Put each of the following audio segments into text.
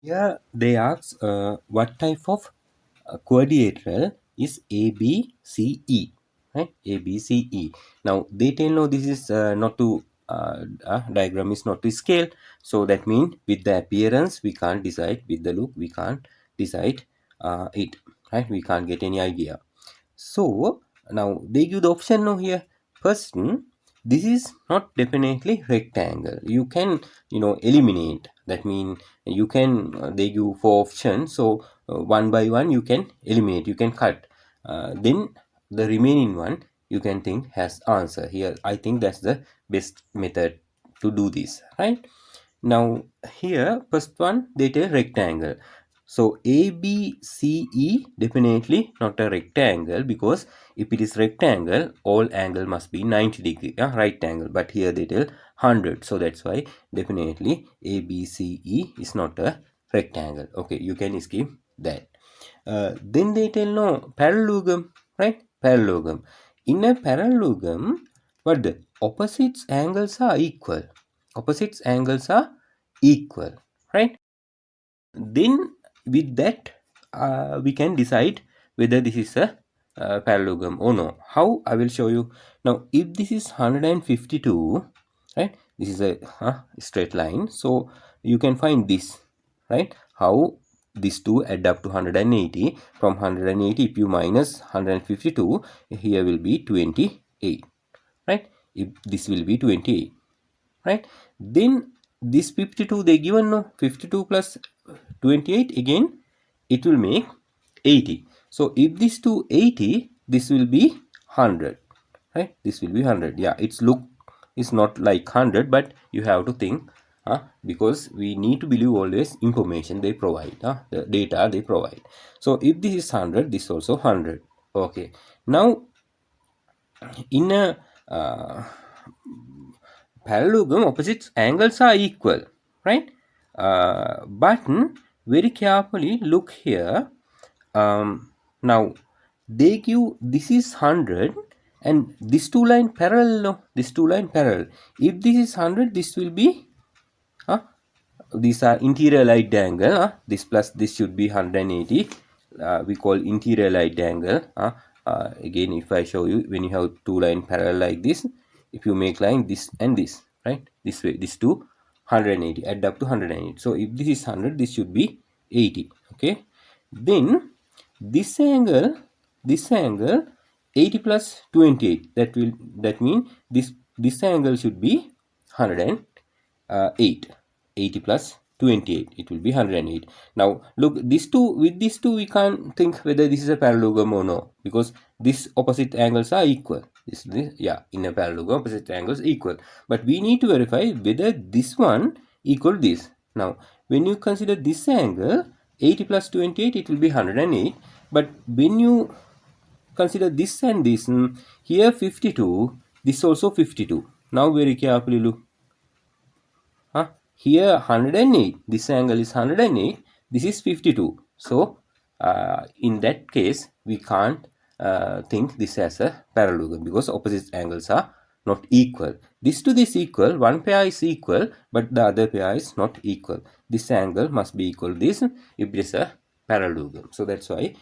Here they ask what type of quadrilateral is ABCE, right? ABCE. Now they tell no, this is not to diagram is not to scale, so that means with the appearance we can't decide, with the look we can't decide it, right? We can't get any idea. So now they give the option now here. First, this is not definitely rectangle. You can eliminate. That means you can they give four options. So one by one you can eliminate. You can cut. Then the remaining one you can think has answer here. I think that's the best method to do this, right? Now here first one they tell rectangle. So ABCE definitely not a rectangle, because if it is rectangle all angle must be 90 degree, right angle, but here they tell 100, so that's why definitely ABCE is not a rectangle. Okay, you can skip that. Then they tell no parallelogram, right? Parallelogram. In a parallelogram, what the opposites angles are equal. Opposites angles are equal, right? Then with that we can decide whether this is a parallelogram or no. How? I will show you. Now if this is 152, right, this is a straight line, so you can find this, right? How these two add up to 180. From 180 if you minus 152, here will be 28, right? If this will be 28, right? Then this 52 they given no, 52 plus 28 again it will make 80. So if this to 80, this will be 100, right? This will be 100. Yeah, its look is not like 100, but you have to think, because we need to believe always information they provide, the data they provide. So if this is 100, this also 100. Okay, now in a parallelogram opposite angles are equal, right? But very carefully look here. Now they give this is 100 and this two line parallel, no? This two line parallel. If this is 100, this will be these are interior light angle. This plus this should be 180. We call interior light angle. Again, if I show you, when you have two line parallel like this, if you make line this and this, right, this way, this two 180 add up to 180. So if this is 100, this should be 80. Okay, then this angle 80 plus 28, that mean this angle should be 108. 80 plus 28, it will be 108. Now look, these two, with these two we can't think whether this is a parallelogram or no, because these opposite angles are equal. This yeah, in a parallelogram opposite angles equal, but we need to verify whether this one equal this. Now when you consider this angle 80 plus 28, it will be 108, but when you consider this and this, here 52, this also 52. Now very carefully look. Here 108, this angle is 108, this is 52. So in that case we can't think this as a parallelogram, because opposite angles are not equal. This to this equal, one pair is equal, but the other pair is not equal. This angle must be equal to this if it is a parallelogram. So that's why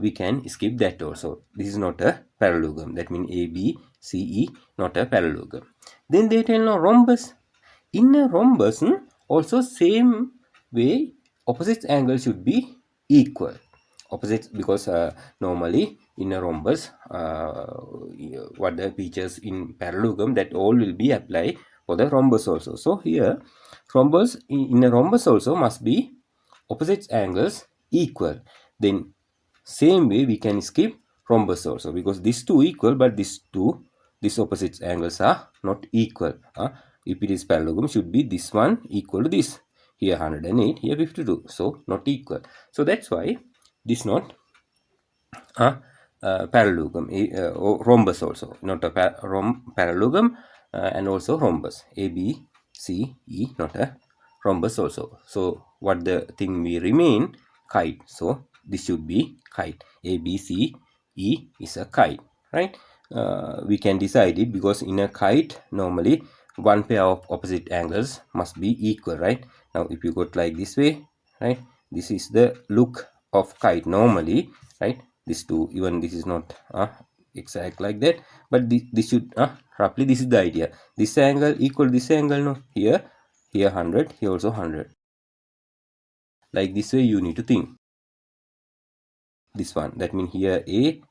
we can skip that also. This is not a parallelogram. That means ABCE not a parallelogram. Then they tell no rhombus. In a rhombus, also same way opposite angle should be equal. Opposite, because normally in a rhombus, what the features in parallelogram, that all will be applied for the rhombus also. So here rhombus, in a rhombus also must be opposite angles equal. Then same way we can skip rhombus also, because these two equal, but these opposite angles are not equal. If it is parallelogram, should be this one equal to this. Here 108, here 52, so not equal. So that's why this not parallelogram, or rhombus also, not a parallelogram, and also rhombus. A, B, C, E, not a rhombus also. So what the thing we remain? Kite. So this should be kite. A, B, C, E is a kite, right? We can decide it, because in a kite normally one pair of opposite angles must be equal, right? Now if you go like this way, right? This is the look of kite normally, right? This two, even this is not exact like that, but this should roughly, this is the idea. This angle equal this angle, no, here 100, here also 100. Like this way you need to think. This one, that means here A,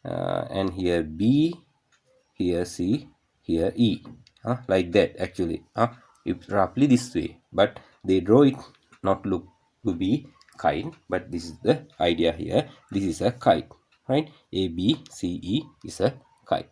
and here B, here C, here E, like that actually. It's roughly this way, but they draw it not look to be kite, but this is the idea here. This is a kite, right? A B C E is a kite.